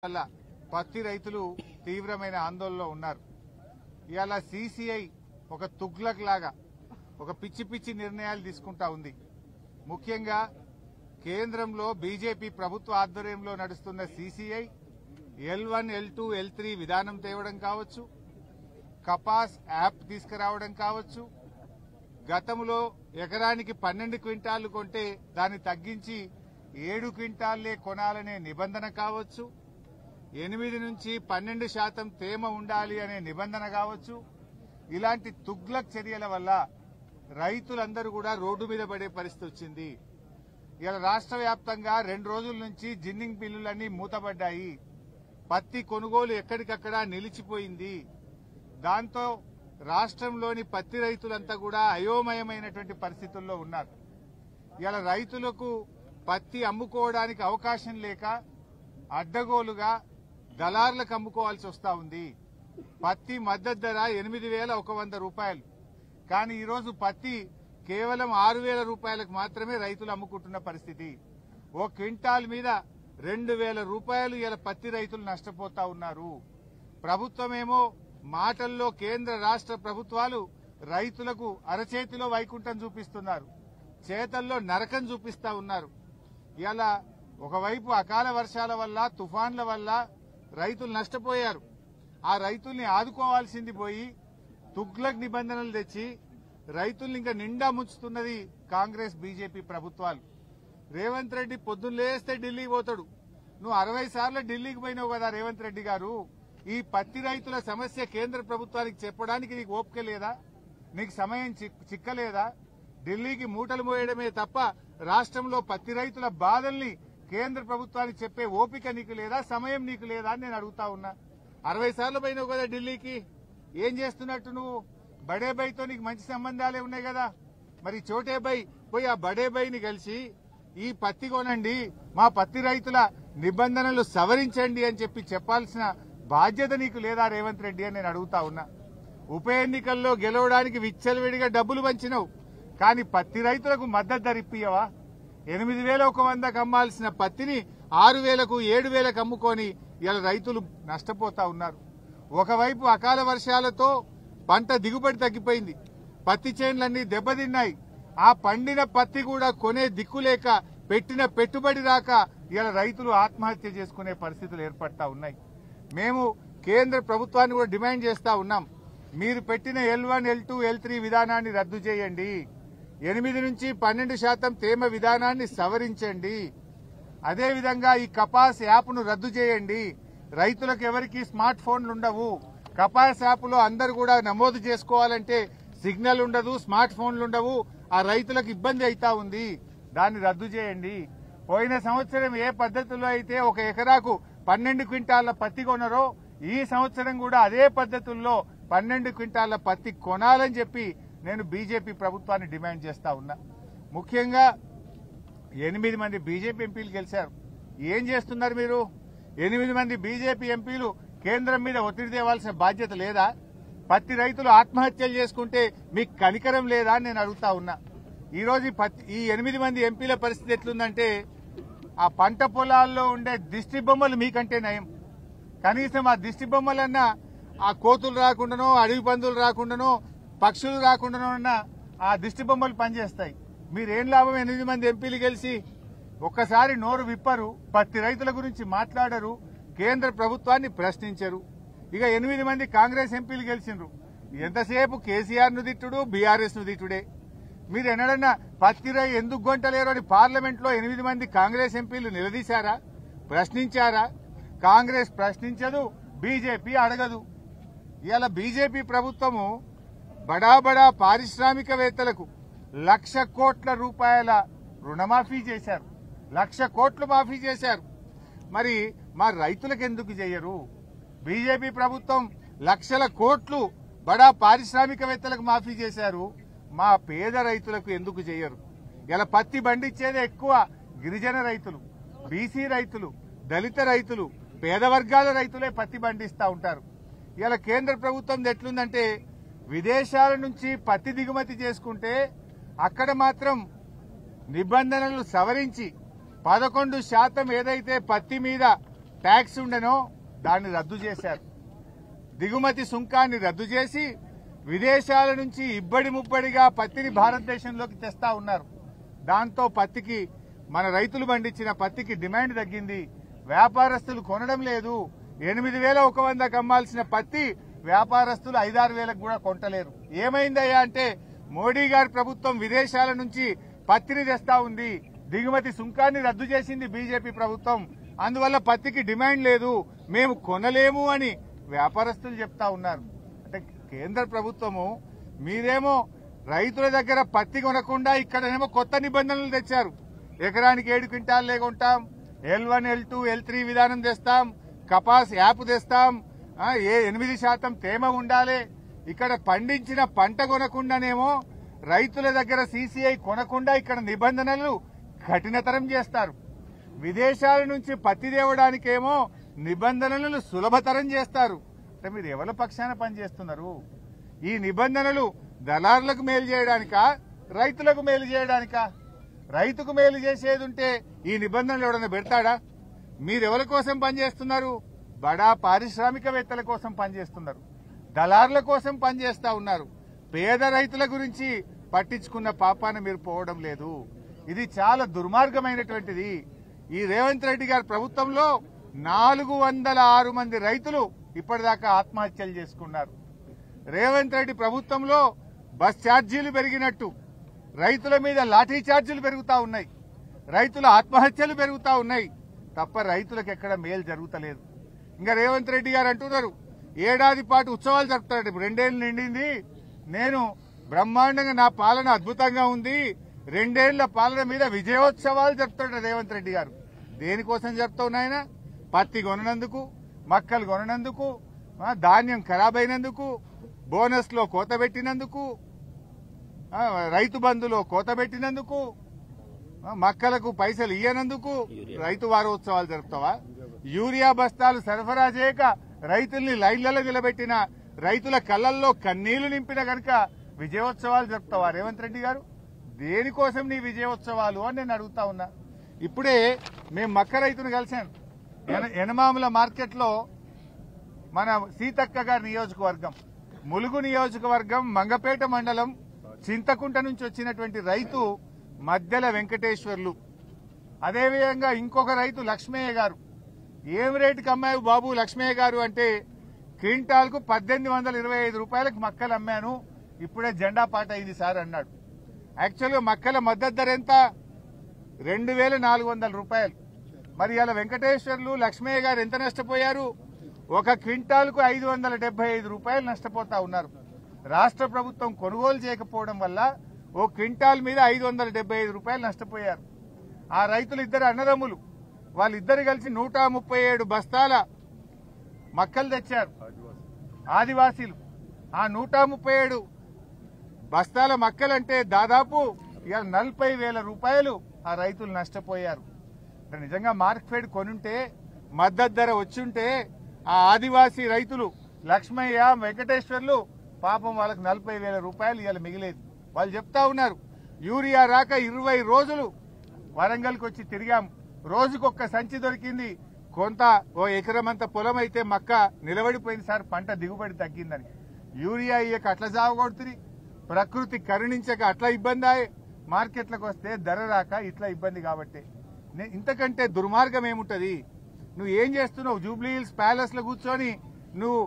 వల్ల పత్తి రైతులు తీవ్రమైన ఆందోళనలో ఉన్నారు. ఇవాళ సీసీఐ ఒక తుగ్లక్ లాగా ఒక పిచ్చి పిచ్చి నిర్ణయాలు తీసుకుంటా ఉంది. ముఖ్యంగా కేంద్రంలో బీజేపీ ప్రభుత్వ ఆధ్వర్యంలో నడుస్తున్న సీసీఐ L1, L2, L3 విధానం తేవడం కావచ్చు, కపాస్ యాప్ తీసుకురావడం కావచ్చు, గతంలో ఎకరానికి 12 క్వింటాళ్లు కొంటే దాన్ని తగ్గించి 7 క్వింటాళ్లే కొనాలనే నిబంధన కావచ్చు, 8 నుంచి 12% తేమ ఉండాలి అనే నిబంధన కావచ్చు. ఇలాంటి తుగ్లక్ చర్యల వల్ల రైతులందరూ కూడా రోడ్డు మీద పడే పరిస్థితి వచ్చింది. ఇలా రాష్ట్ర వ్యాప్తంగా 2 రోజుల నుంచి జిన్నింగ్ బిల్లులన్నీ మూతపడ్డాయి. పత్తి కొనుగోలు ఎక్కడికక్కడ నిలిచిపోయింది. దాంతో రాష్ట్రంలోని పత్తి రైతులంతా కూడా అయోమయమైనటువంటి పరిస్థితుల్లో ఉన్నారు. ఇలా రైతులకు పత్తి అమ్ముకోవడానికి అవకాశం లేక అడ్డగోలుగా దళార్లకు అమ్ముకోవాల్సి వస్తా ఉంది. పత్తి మద్దతు ధర 8,100 రూపాయలు. కానీ ఈరోజు పత్తి కేవలం 6,000 రూపాయలకు మాత్రమే రైతులు అమ్ముకుంటున్న పరిస్థితి. ఓ క్వింటాల్ మీద 2,000 రూపాయలు ఇలా పత్తి రైతులు నష్టపోతా ఉన్నారు. ప్రభుత్వమేమో మాటల్లో కేంద్ర రాష్ట్ర ప్రభుత్వాలు రైతులకు అరచేతిలో వైకుంఠం చూపిస్తున్నారు, చేతల్లో నరకం చూపిస్తా ఉన్నారు. ఇలా ఒకవైపు అకాల వర్షాల వల్ల తుఫాన్ల వల్ల రైతులు నష్టపోయారు. ఆ రైతుల్ని ఆదుకోవాల్సింది పోయి తుగ్లక్ నిబంధనలు తెచ్చి రైతుల్ని ఇంకా నిండా ముంచుతున్నది కాంగ్రెస్ బీజేపీ ప్రభుత్వాలు. రేవంత్ రెడ్డి పొద్దున్నేస్తే ఢిల్లీకి పోతాడు. నువ్వు 60 సార్లు ఢిల్లీకి పోయినావు కదా రేవంత్ రెడ్డి గారు. ఈ పత్తి రైతుల సమస్య కేంద్ర ప్రభుత్వానికి చెప్పడానికి నీకు ఓపిక లేదా? నీకు సమయం చిక్కలేదా? ఢిల్లీకి మూటలు మోయడమే తప్ప రాష్ట్రంలో పత్తి రైతుల బాధల్ని కేంద్ర ప్రభుత్వానికి చెప్పే ఓపిక నీకు లేదా? సమయం నీకు లేదా అని నేను అడుగుతా ఉన్నా. 60 సార్లు పోయినావు కదా ఢిల్లీకి. ఏం చేస్తున్నట్టు నువ్వు? బడే బైతో నీకు మంచి సంబంధాలే ఉన్నాయి కదా. మరి చోటే బై పోయి ఆ బడే బైని కలిసి ఈ పత్తి కొనండి, మా పత్తి రైతుల నిబంధనలు సవరించండి అని చెప్పాల్సిన బాధ్యత నీకు లేదా రేవంత్ రెడ్డి అని నేను అడుగుతా ఉన్నా. ఉప ఎన్నికల్లో గెలవడానికి విచ్చలవిడిగా డబ్బులు పంచినావు, కానీ పత్తి రైతులకు మద్దతు ధర ఇప్పియవా? 8,100కు అమ్మాల్సిన పత్తిని 6,000కు 7,000కు అమ్ముకొని ఇలా రైతులు నష్టపోతా ఉన్నారు. ఒకవైపు అకాల వర్షాలతో పంట దిగుబడి తగ్గిపోయింది, పత్తి చేన్లన్నీ దెబ్బతిన్నాయి. ఆ పండిన పత్తి కూడా కొనే దిక్కులేక పెట్టిన పెట్టుబడి రాక ఇలా రైతులు ఆత్మహత్య చేసుకునే పరిస్థితులు ఏర్పడతా ఉన్నాయి. మేము కేంద్ర ప్రభుత్వాన్ని కూడా డిమాండ్ చేస్తా ఉన్నాం, మీరు పెట్టిన L1, L2, L3 విధానాన్ని రద్దు చేయండి, 8 నుంచి 12% తేమ విధానాన్ని సవరించండి, అదేవిధంగా ఈ కపాస్ యాప్ను రద్దు చేయండి. రైతులకు ఎవరికి స్మార్ట్ ఫోన్లు ఉండవు. కపాస్ యాప్లో అందరూ కూడా నమోదు చేసుకోవాలంటే సిగ్నల్ ఉండదు, స్మార్ట్ ఫోన్లు ఉండవు. ఆ రైతులకు ఇబ్బంది అవుతా ఉంది. దాన్ని రద్దు చేయండి. పోయిన సంవత్సరం ఏ పద్ధతిలో అయితే ఒక ఎకరాకు 12 క్వింటాళ్ల పత్తి కొనరో ఈ సంవత్సరం కూడా అదే పద్ధతుల్లో 12 క్వింటాళ్ల పత్తి కొనాలని చెప్పి నేను బీజేపీ ప్రభుత్వాన్ని డిమాండ్ చేస్తా ఉన్నా. ముఖ్యంగా 8 మంది బీజేపీ ఎంపీలు గెలిచారు. ఏం చేస్తున్నారు మీరు? 8 మంది బీజేపీ ఎంపీలు కేంద్రం మీద ఒత్తిడి తేవాల్సిన బాధ్యత లేదా? పత్తి రైతులు ఆత్మహత్యలు చేసుకుంటే మీకు కనికరం లేదా అని నేను అడుగుతా ఉన్నా. ఈరోజు ఈ 8 మంది ఎంపీల పరిస్థితి ఎట్లుందంటే ఆ పంట పొలాల్లో ఉండే దిష్టి బొమ్మలు మీకంటే నయం. కనీసం ఆ దిష్టి బొమ్మలన్నా ఆ కోతులు రాకుండానో, అడవి పందులు రాకుండానో, పక్షులు రాకుండానో ఆ దిష్టి బొమ్మలు పనిచేస్తాయి. మీరేం లాభం? 8 మంది ఎంపీలు గెలిచి ఒక్కసారి నోరు విప్పరు, పత్తి రైతుల గురించి మాట్లాడరు, కేంద్ర ప్రభుత్వాన్ని ప్రశ్నించరు. ఇక 8 మంది కాంగ్రెస్ ఎంపీలు గెలిచిండ్రు. ఎంతసేపు కేసీఆర్ ను తిట్టుడు, బీఆర్ఎస్ ను తిట్టుడే. మీరు ఎన్నడన్నా పత్తి రై ఎందుకు గొంటలేరు అని పార్లమెంట్ లో 8 మంది కాంగ్రెస్ ఎంపీలు నిలదీశారా? ప్రశ్నించారా? కాంగ్రెస్ ప్రశ్నించదు, బీజేపీ అడగదు. ఇవాళ బీజేపీ ప్రభుత్వము బడా పారిశ్రామికవేత్తలకు 1,00,000 కోట్ల రూపాయల రుణమాఫీ చేశారు, 1,00,000 కోట్లు మాఫీ చేశారు. మరి మా రైతులకు ఎందుకు చేయరు? బీజేపీ ప్రభుత్వం 1,00,000 కోట్లు బడా పారిశ్రామికవేత్తలకు మాఫీ చేశారు, మా పేద రైతులకు ఎందుకు చేయరు? ఇలా పత్తి పండించేదే ఎక్కువ గిరిజన రైతులు, బీసీ రైతులు, దళిత రైతులు, పేద వర్గాల రైతులే పత్తి పండిస్తా ఉంటారు. ఇలా కేంద్ర ప్రభుత్వం ఎట్లుందంటే విదేశాల నుంచి పత్తి దిగుమతి చేసుకుంటే అక్కడ మాత్రం నిబంధనలు సవరించి 11% ఏదైతే పత్తి మీద ట్యాక్స్ ఉండెనో దాన్ని రద్దు చేశారు. దిగుమతి సుంకాన్ని రద్దు చేసి విదేశాల నుంచి ఇబ్బడి ముబ్బడిగా పత్తిని భారతదేశంలోకి తెస్తా ఉన్నారు. దాంతో పత్తికి మన రైతులు పండించిన పత్తికి డిమాండ్ తగ్గింది. వ్యాపారస్తులు కొనడం లేదు. 8,100 అమ్మాల్సిన పత్తి వ్యాపారస్తులు 5,000-6,000 కూడా కొంటలేరు. ఏమైందయ్యా అంటే మోడీ గారి ప్రభుత్వం విదేశాల నుంచి పత్తిని తెస్తా ఉంది. దిగుమతి సుంకాన్ని రద్దు చేసింది బీజేపీ ప్రభుత్వం. అందువల్ల పత్తికి డిమాండ్ లేదు, మేము కొనలేము అని వ్యాపారస్తులు చెప్తా ఉన్నారు. అంటే కేంద్ర ప్రభుత్వము మీరేమో రైతుల దగ్గర పత్తి కొనకుండా ఇక్కడనేమో కొత్త నిబంధనలు తెచ్చారు. ఎకరానికి 7 క్వింటాలే కొంటాం, L1, L2, L3 విధానం తెస్తాం, కపాస్ యాప్ తెస్తాం, 8% తేమ ఉండాలి. ఇక్కడ పండించిన పంట కొనకుండానేమో రైతుల దగ్గర CCI కొనకుండా ఇక్కడ నిబంధనలు కఠినతరం చేస్తారు. విదేశాల నుంచి పత్తి తేవడానికేమో నిబంధనలను సులభతరం చేస్తారు. అంటే మీరు ఎవరి పక్షాన పనిచేస్తున్నారు? ఈ నిబంధనలు దళారులకు మేలు చేయడానికా, రైతులకు మేలు చేయడానికా? రైతుకు మేలు చేసేది ఉంటే ఈ నిబంధనలు ఎవడన్నా పెడతాడా? మీరెవరి కోసం పనిచేస్తున్నారు? బడా పారిశ్రామికవేత్తల కోసం పనిచేస్తున్నారు, దళారుల కోసం పనిచేస్తా ఉన్నారు. పేద రైతుల గురించి పట్టించుకున్న పాపాన మీరు పోవడం లేదు. ఇది చాలా దుర్మార్గమైనటువంటిది. ఈ రేవంత్ రెడ్డి గారి ప్రభుత్వంలో 406 మంది రైతులు ఇప్పటిదాకా ఆత్మహత్యలు చేసుకున్నారు. రేవంత్ రెడ్డి ప్రభుత్వంలో బస్ ఛార్జీలు పెరిగినట్టు రైతుల మీద లాఠీ ఛార్జీలు పెరుగుతా ఉన్నాయి, రైతుల ఆత్మహత్యలు పెరుగుతా ఉన్నాయి తప్ప రైతులకు ఎక్కడ మేలు జరుగుతలేదు. ఇంకా రేవంత్ రెడ్డి గారు అంటున్నారు ఏడాది పాటు ఉత్సవాలు జరుపుతాడు. ఇప్పుడు 2 ఏళ్లు నిండింది, నేను బ్రహ్మాండంగా నా పాలన అద్భుతంగా ఉంది, 2 ఏళ్ల పాలన మీద విజయోత్సవాలు జరుపుతాడు రేవంత్ రెడ్డి గారు. దేనికోసం జరుపుతావు నాయన? పత్తి కొననందుకు, మక్కలు కొననందుకు, ధాన్యం ఖరాబ్ అయినందుకు, బోనస్ లో కోత పెట్టినందుకు, రైతు బంధులో కోత పెట్టినందుకు, మక్కలకు పైసలు ఇయ్యనందుకు రైతు వారోత్సవాలు జరుపుతావా? యూరియా బస్తాలు సరఫరా చేయక రైతుల్ని లైన్లలో నిలబెట్టిన, రైతుల కళ్లల్లో కన్నీళ్లు నింపిన గనక విజయోత్సవాలు జరుపుతావా రేవంత్ రెడ్డి గారు? దేనికోసం నీ విజయోత్సవాలు అని నేను అడుగుతా ఉన్నా. ఇప్పుడే మేము మక్క రైతును కలిశాను ఎనమాముల మార్కెట్ లో. మన సీతక్క గారి నియోజకవర్గం, ములుగు నియోజకవర్గం, మంగపేట మండలం, చింతకుంట నుంచి వచ్చినటువంటి రైతు మధ్యల వెంకటేశ్వర్లు, అదేవిధంగా ఇంకొక రైతు లక్ష్మయ్య గారు. ఏం రేటుకి అమ్మాయి బాబు లక్ష్మయ్య గారు అంటే, క్వింటాల్కు 1825 రూపాయలకు మక్కలు అమ్మాను, ఇప్పుడే జెండా పాట అయింది సార్ అన్నాడు. యాక్చువల్గా మక్కల మద్దతు ధర ఎంత? 2,400 రూపాయలు. మరి ఇలా వెంకటేశ్వర్లు, లక్ష్మయ్య గారు ఎంత నష్టపోయారు? ఒక క్వింటాల్కు 575 రూపాయలు నష్టపోతా ఉన్నారు. రాష్ట్ర ప్రభుత్వం కొనుగోలు చేయకపోవడం వల్ల ఓ క్వింటాల్ మీద 575 రూపాయలు నష్టపోయారు. ఆ రైతులు ఇద్దరు అన్నదమ్ములు, వాళ్ళిద్దరు కలిసి 137 బస్తాల మక్కలు తెచ్చారు. ఆదివాసీలు ఆ 137 బస్తాల మక్కలంటే దాదాపు 40,000 రూపాయలు ఆ రైతులు నష్టపోయారు. నిజంగా మార్కెట్ కొనుంటే, మద్దతు ధర వచ్చుంటే ఆ ఆదివాసీ రైతులు లక్ష్మయ్య, వెంకటేశ్వర్లు పాపం వాళ్ళకి 40,000 రూపాయలు ఇవాళ మిగిలేదు. వాళ్ళు చెప్తా ఉన్నారు యూరియా రాక 20 రోజులు వరంగల్కి వచ్చి తిరిగాం, రోజుకొక్క సంచి దొరికింది, కొంత ఓ ఎకరమంత పొలం అయితే మక్క నిలబడిపోయింది సార్, పంట దిగుబడి తగ్గిందని. యూరియా ఇయ్యక అట్లా సాగుకొడుతుంది, ప్రకృతి కరుణించక అట్లా ఇబ్బంది అయ్యే, మార్కెట్లకు వస్తే ధర రాక ఇట్లా ఇబ్బంది. కాబట్టి ఇంతకంటే దుర్మార్గం ఏముంటది? నువ్వు ఏం చేస్తున్నావు? జూబ్లీ హిల్స్ ప్యాలెస్ లో కూర్చొని నువ్వు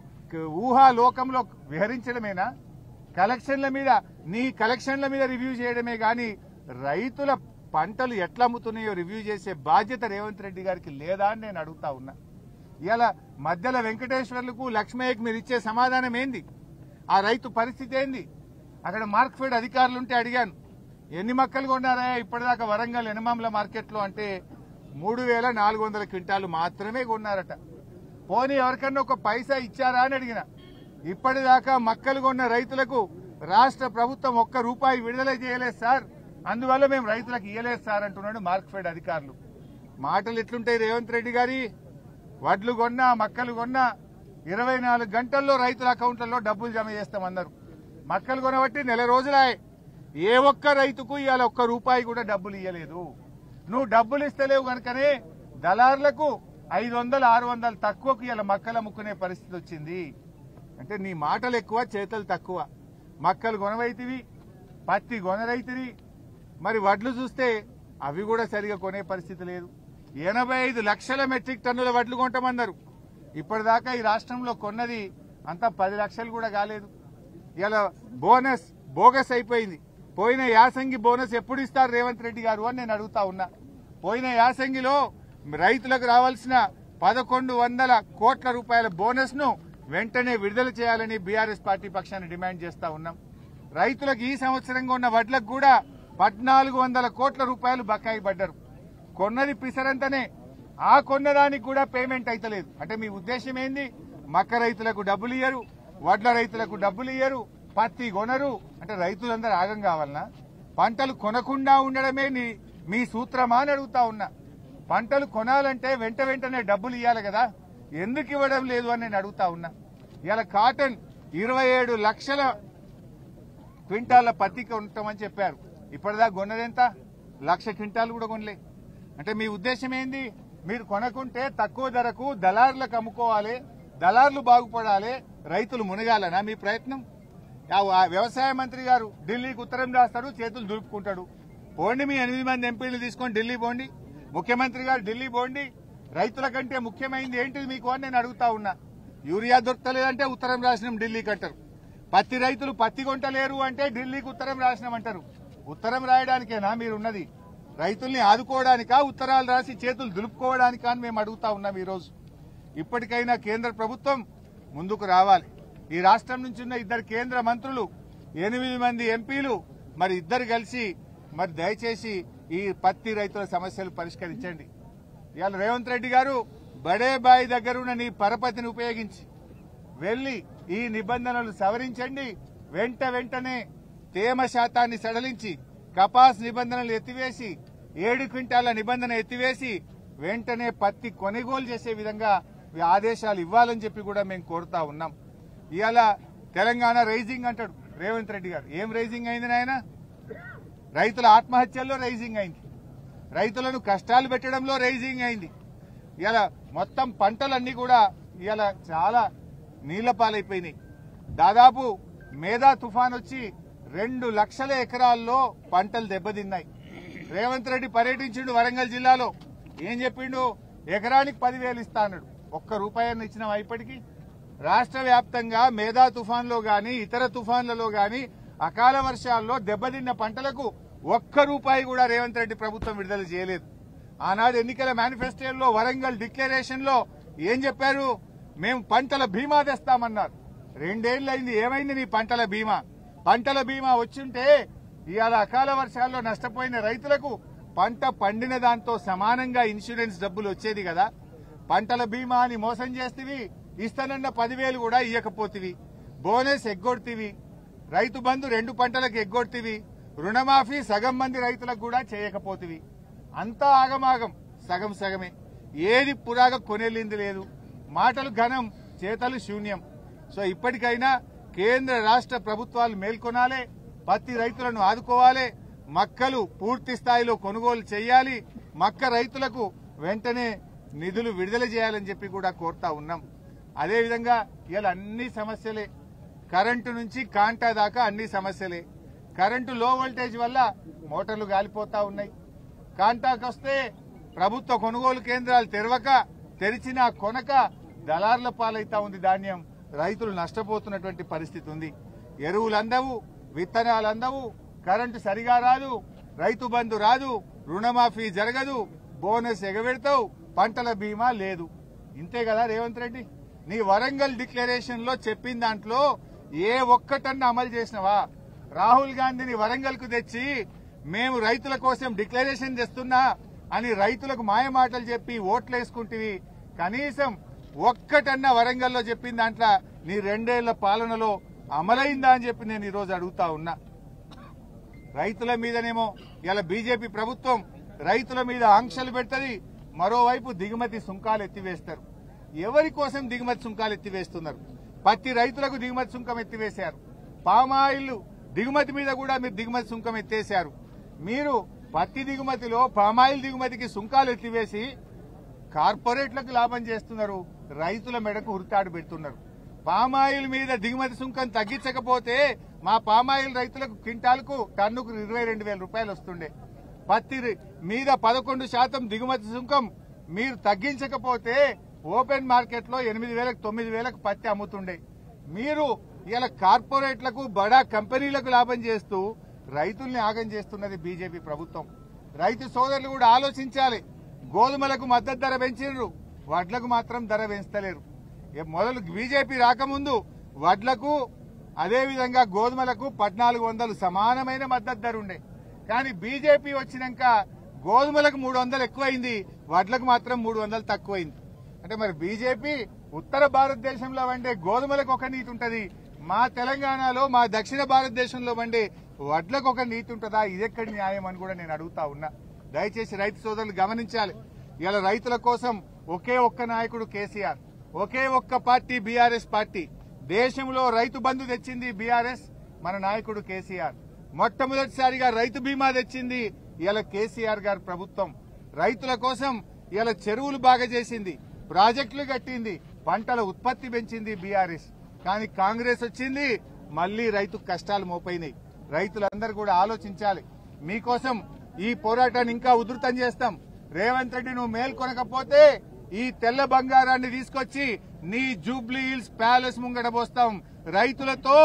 ఊహా లోకంలో విహరించడమేనా? కలెక్షన్ల మీద, నీ కలెక్షన్ల మీద రివ్యూ చేయడమే గాని రైతుల పంటలు ఎట్లా అమ్ముతున్నాయో రివ్యూ చేసే బాధ్యత రేవంత్ రెడ్డి గారికి లేదా అని నేను అడుగుతా ఉన్నా. ఇలా మధ్యల వెంకటేశ్వర్లకు, లక్ష్మయ్యకు మీరు ఇచ్చే సమాధానం ఏంది? ఆ రైతు పరిస్థితి ఏంది? అక్కడ మార్కెట్ అధికారులుంటే అడిగాను, ఎన్ని మక్కలు కొన్నారా ఇప్పటిదాకా వరంగల్ ఎనమాముల మార్కెట్లో అంటే 3,400 క్వింటాలు మాత్రమే కొన్నారట. పోనీ ఎవరికన్నా ఒక పైసా ఇచ్చారా అని అడిగిన. ఇప్పటిదాకా మక్కలు కొన్న రైతులకు రాష్ట్ర ప్రభుత్వం ₹1 విడుదల చేయలేదు సార్, అందువల్ల మేము రైతులకు ఇయ్యలేదు సార్ అంటున్నాడు మార్కెట్ అధికారులు. మాటలు ఎట్లుంటాయి రేవంత్ రెడ్డి గారి? వడ్లు కొన్నా, మక్కలు కొన్నా 24 గంటల్లో రైతుల అకౌంట్లలో డబ్బులు జమ చేస్తామన్నారు. మక్కలు కొనబట్టి నెల రోజులాయే, ఏ ఒక్క రైతుకు ఇవాళ ₹1 కూడా డబ్బులు ఇయ్యలేదు. నువ్వు డబ్బులు ఇస్తలేవు కనుకనే దళారులకు 500, 600 తక్కువకు ఇలా మక్కలు అమ్ముకునే పరిస్థితి వచ్చింది. అంటే నీ మాటలు ఎక్కువ, చేతలు తక్కువ. మక్కలు కొనవైతివి, పత్తి కొనరైతివి, మరి వడ్లు చూస్తే అవి కూడా సరిగా కొనే పరిస్థితి లేదు. 85 లక్షల మెట్రిక్ టన్నుల వడ్లు కొంటామన్నారు. ఇప్పటిదాకా ఈ రాష్ట్రంలో కొన్నది అంతా 10 లక్షలు కూడా కాలేదు. ఇలా బోనస్ బోగస్ అయిపోయింది. పోయిన యాసంగి బోనస్ ఎప్పుడు ఇస్తారు రేవంత్ రెడ్డి గారు అని నేను అడుగుతా ఉన్నా. పోయిన యాసంగిలో రైతులకు రావాల్సిన 1100 కోట్ల రూపాయల బోనస్ ను వెంటనే విడుదల చేయాలని బీఆర్ఎస్ పార్టీ పక్షాన్ని డిమాండ్ చేస్తా ఉన్నాం. రైతులకు ఈ సంవత్సరంగా ఉన్న వడ్లకు కూడా 1400 కోట్ల రూపాయలు బకాయి పడ్డారు. కొన్నది పిసరంతనే, ఆ కొన్నదానికి కూడా పేమెంట్ అయితలేదు. అంటే మీ ఉద్దేశం ఏంది? మక్క రైతులకు డబ్బులు ఇయ్యరు, వడ్ల రైతులకు డబ్బులు ఇయ్యరు, పత్తి కొనరు. అంటే రైతులందరూ ఆగం కావాలనా? పంటలు కొనకుండా ఉండడమే మీ సూత్రమా అని అడుగుతా ఉన్నా. పంటలు కొనాలంటే వెంటనే డబ్బులు ఇవ్వాలి కదా, ఎందుకు ఇవ్వడం లేదు అని నేను అడుగుతా ఉన్నా. ఇలా కాటన్ 27 లక్షల క్వింటాల పత్తి కొంటామని చెప్పారు. ఇప్పటిదాకా కొన్నదెంత? 1,00,000 క్వింటాలు కూడా కొనలే. అంటే మీ ఉద్దేశం ఏంది? మీరు కొనకుంటే తక్కువ ధరకు దళారులకు అమ్ముకోవాలి, దళారులు బాగుపడాలి, రైతులు మునగాలనా మీ ప్రయత్నం? వ్యవసాయ మంత్రి గారు ఢిల్లీకి ఉత్తరం రాస్తాడు, చేతులు దులుపుకుంటాడు. పోండి, మీ 8 మంది ఎంపీలు తీసుకొని ఢిల్లీ పోండి. ముఖ్యమంత్రి గారు ఢిల్లీ పోండి. రైతుల కంటే ముఖ్యమైనది ఏంటిది మీకు అని నేను అడుగుతా ఉన్నా. యూరియా దొరకలేదంటే ఉత్తరం రాసినాం ఢిల్లీకి అంటారు. పత్తి రైతులు పత్తి కొంటలేరు అంటే ఢిల్లీకి ఉత్తరం రాసినామంటారు. ఉత్తరం రాయడానికేనా మీరున్నది? రైతుల్ని ఆదుకోవడానికా, ఉత్తరాలు రాసి చేతులు దులుపుకోవడానికా అని మేము అడుగుతా ఉన్నాం. ఈరోజు ఇప్పటికైనా కేంద్ర ప్రభుత్వం ముందుకు రావాలి. ఈ రాష్ట్రం నుంచి ఉన్న 2 కేంద్ర మంత్రులు, 8 మంది ఎంపీలు, మరి ఇద్దరు కలిసి మరి దయచేసి ఈ పత్తి రైతుల సమస్యలు పరిష్కరించండి. ఇవాళ రేవంత్ రెడ్డి గారు బడే బాయి దగ్గరున్న నీ పరపతిని ఉపయోగించి వెళ్లి ఈ నిబంధనలు సవరించండి. వెంటనే తేమ శాతాన్ని సడలించి కపాస్ నిబంధనలు ఎత్తివేసి 7 క్వింటాల నిబంధన ఎత్తివేసి వెంటనే పత్తి కొనుగోలు చేసే విధంగా ఆదేశాలు ఇవ్వాలని చెప్పి కూడా మేము కోరుతా ఉన్నాం. ఇవాళ తెలంగాణ రైజింగ్ అంటాడు రేవంత్ రెడ్డి గారు. ఏం రైజింగ్ అయింది నాయన? రైతుల ఆత్మహత్యల్లో రైజింగ్ అయింది, రైతులను కష్టాలు పెట్టడంలో రైజింగ్ అయింది. ఇలా మొత్తం పంటలన్నీ కూడా ఇలా చాలా నీళ్ల పాలైపోయినాయి. దాదాపు మేధా తుఫాన్ వచ్చి 2 లక్షల ఎకరాల్లో పంటలు దెబ్బతిన్నాయి. రేవంత్ రెడ్డి పర్యటించిండు వరంగల్ జిల్లాలో. ఏం చెప్పిండు? ఎకరానికి 10,000 ఇస్తా అన్నాడు. ఒక్క రూపాయన్ని ఇచ్చినాం ఇప్పటికీ? రాష్ట్ర వ్యాప్తంగా మేధా తుఫాన్లో గాని ఇతర తుఫాన్లలో గాని అకాల వర్షాల్లో దెబ్బతిన్న పంటలకు ఒక్క రూపాయి కూడా రేవంత్ రెడ్డి ప్రభుత్వం విడుదల చేయలేదు. ఆనాడు ఎన్నికల మేనిఫెస్టోలో వరంగల్ డిక్లరేషన్ లో ఏం చెప్పారు? మేము పంటల బీమా తెస్తామన్నారు. 2 ఏళ్లైంది, ఏమైంది నీ పంటల బీమా? పంటల బీమా వచ్చుంటే ఇవాళ అకాల వర్షాల్లో నష్టపోయిన రైతులకు పంట పండిన దాంతో సమానంగా ఇన్సూరెన్స్ డబ్బులు వచ్చేది కదా. పంటల బీమా అని మోసం చేస్తేవి, ఇస్తానన్న 10,000 కూడా ఇయ్యకపోతివి, బోనస్ ఎగ్గొడితివి, రైతు బంధు 2 పంటలకు ఎగ్గొడితివి, రుణమాఫీ సగం మంది రైతులకు కూడా చేయకపోతివి. అంతా ఆగమాగం, సగం సగమే. ఏది పురాగా కొనేలింది లేదు. మాటలు ఘనం, చేతలు శూన్యం. సో ఇప్పటికైనా కేంద్ర రాష్ట్ర ప్రభుత్వాలు మేల్కొనాలి, పత్తి రైతులను ఆదుకోవాలి, మక్కలు పూర్తి స్థాయిలో కొనుగోలు చేయాలి, మక్క రైతులకు వెంటనే నిధులు విడుదల చేయాలని చెప్పి కూడా కోరుతా ఉన్నాం. అదేవిధంగా ఇలా అన్ని సమస్యలే, కరెంటు నుంచి కాంటా దాకా అన్ని సమస్యలే. కరెంటు లో వోల్టేజ్ వల్ల మోటార్లు గాలిపోతా ఉన్నాయి. కాంటాకు వస్తే ప్రభుత్వ కొనుగోలు కేంద్రాలు తెరిచినా కొనక దళారుల పాలైతా ఉంది ధాన్యం. రైతులు నష్టపోతున్నటువంటి పరిస్థితి ఉంది. ఎరువులు అందవు, విత్తనాలు అందవు, కరెంటు సరిగా రాదు, రైతు బంధు రాదు, రుణమాఫీ జరగదు, బోనస్ ఎగబెడతావు, పంటల బీమా లేదు. ఇంతే కదా రేవంత్ రెడ్డి? నీ వరంగల్ డిక్లరేషన్ లో చెప్పిన దాంట్లో ఏ ఒక్కటన్నా అమలు చేసినవా? రాహుల్ గాంధీని వరంగల్ కు తెచ్చి మేము రైతుల కోసం డిక్లరేషన్ చేస్తున్నా అని రైతులకు మాయమాటలు చెప్పి ఓట్లేసుకుంటేవి. కనీసం ఒక్కటన్నా వరంగల్లో చెప్పిన దాంట్లో నీ 2 ఏళ్ల పాలనలో అమలైందా అని చెప్పి నేను ఈరోజు అడుగుతా ఉన్నా. రైతుల మీదనేమో ఇలా బీజేపీ ప్రభుత్వం రైతుల మీద ఆంక్షలు పెడుతుంది, మరోవైపు దిగుమతి సుంకాలు ఎత్తివేస్తారు. ఎవరి కోసం దిగుమతి సుంకాలు ఎత్తివేస్తున్నారు? పత్తి రైతులకు దిగుమతి సుంకం ఎత్తివేశారు. పామాయిల్ దిగుమతి మీద కూడా మీరు దిగుమతి సుంకం ఎత్తేశారు. మీరు పత్తి దిగుమతిలో పామాయిల్ దిగుమతికి సుంకాలు ఎత్తివేసి కార్పొరేట్లకు లాభం చేస్తున్నారు, రైతుల మెడకు ఉరితాడు పెడుతున్నారు. పామాయిల్ మీద దిగుమతి సుంకం తగ్గించకపోతే మా పామాయిల్ రైతులకు క్వింటాల్కు టన్నుకు 22,000 రూపాయలు వస్తుండే. పత్తి మీద 11% దిగుమతి సుంకం మీరు తగ్గించకపోతే ఓపెన్ మార్కెట్ లో 8,000 9,000 పత్తి అమ్ముతుండే. మీరు ఇలా కార్పొరేట్లకు బడా కంపెనీలకు లాభం చేస్తూ రైతుల్ని ఆగం చేస్తున్నది బీజేపీ ప్రభుత్వం. రైతు సోదరులు కూడా ఆలోచించాలి. గోధుమలకు మద్దతు ధర పెంచారు, వడ్లకు మాత్రం ధర పెంచలేరు. మొదలు బీజేపీ రాకముందు వడ్లకు అదేవిధంగా గోధుమలకు 1400 సమానమైన మద్దతు ధర ఉండే. కానీ బీజేపీ వచ్చినాక గోధుమలకు 300 ఎక్కువైంది, వడ్లకు మాత్రం 300 తక్కువైంది. అంటే మరి బీజేపీ ఉత్తర భారతదేశంలో వండే గోధుమలకు ఒక నీతి ఉంటది, మా తెలంగాణలో మా దక్షిణ భారతదేశంలో వండే వడ్లకు ఒక నీతి ఉంటుందా? ఇదెక్కడి న్యాయం అని కూడా నేను అడుగుతా ఉన్నా. దయచేసి రైతు సోదరులు గమనించాలి. ఇలా రైతుల కోసం ఒకే ఒక్క నాయకుడు కేసీఆర్, ఒకే ఒక్క పార్టీ బీఆర్ఎస్ పార్టీ. దేశంలో రైతు బంధు తెచ్చింది బీఆర్ఎస్, మన నాయకుడు కేసీఆర్. మొట్టమొదటిసారిగా రైతు బీమా తెచ్చింది ఇలా కేసీఆర్ గారి ప్రభుత్వం. రైతుల కోసం ఇలా చెరువులు బాగా చేసింది, ప్రాజెక్టులు కట్టింది, పంటల ఉత్పత్తి పెంచింది బీఆర్ఎస్. కానీ కాంగ్రెస్ వచ్చింది, మళ్లీ రైతు కష్టాలు మోపైనాయి. రైతులందరూ కూడా ఆలోచించాలి. మీకోసం ఈ పోరాటాన్ని ఇంకా ఉధృతం చేస్తాం. రేవంత్ రెడ్డి నువ్వు మేల్కొనకపోతే ఈ తెల్ల బంగారాన్ని తీసుకొచ్చి నీ జూబ్లీ హిల్స్ ప్యాలెస్ ముంగడ పోస్తాం. రైతులతో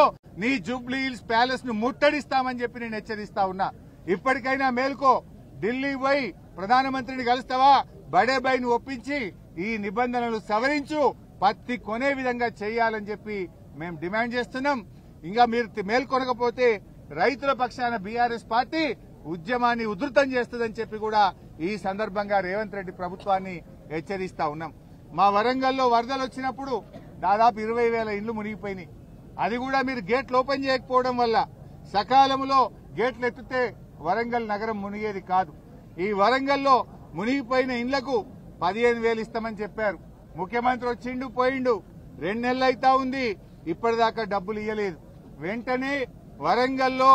నీ జూబ్లీ హిల్స్ ప్యాలెస్ ను ముట్టడిస్తామని చెప్పి నేను హెచ్చరిస్తా ఉన్నా. ఇప్పటికైనా మేల్కో. ఢిల్లీ పోయి ప్రధానమంత్రిని కలుస్తావా? బడేబాయిని ఒప్పించి ఈ నిబంధనలు సవరించు, పత్తి కొనే విధంగా చేయాలని చెప్పి మేము డిమాండ్ చేస్తున్నాం. ఇంకా మీరు మేల్కొనకపోతే రైతుల పక్షాన బీఆర్ఎస్ పార్టీ ఉద్యమాన్ని ఉధృతం చేస్తుందని చెప్పి కూడా ఈ సందర్భంగా రేవంత్ రెడ్డి ప్రభుత్వాన్ని హెచ్చరిస్తా ఉన్నాం. మా వరంగల్లో వరదలు వచ్చినప్పుడు దాదాపు 20,000 ఇండ్లు మునిగిపోయినాయి. అది కూడా మీరు గేట్లు ఓపెన్ చేయకపోవడం వల్ల, సకాలంలో గేట్లు ఎత్తితే వరంగల్ నగరం మునిగేది కాదు. ఈ వరంగల్లో మునిగిపోయిన ఇండ్లకు 15,000 ఇస్తామని చెప్పారు. ముఖ్యమంత్రి వచ్చిండు పోయిండు, 2 నెలలు అయితా ఉంది, ఇప్పటిదాకా డబ్బులు ఇయ్యలేదు. వెంటనే వరంగల్లో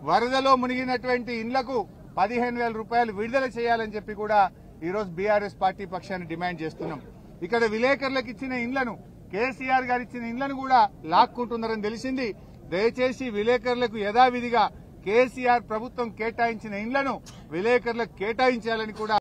వరదలో మునిగినటువంటి ఇండ్లకు 15,000 రూపాయలు విడుదల చేయాలని చెప్పి కూడా ఈరోజు బీఆర్ఎస్ పార్టీ పక్షాన్ని డిమాండ్ చేస్తున్నాం. ఇక్కడ విలేకరులకు ఇచ్చిన ఇండ్లను, కేసీఆర్ గారు ఇచ్చిన ఇండ్లను కూడా లాక్కుంటున్నారని తెలిసింది. దయచేసి విలేకరులకు యథావిధిగా కేసీఆర్ ప్రభుత్వం కేటాయించిన ఇండ్లను విలేకరులకు కేటాయించాలని కూడా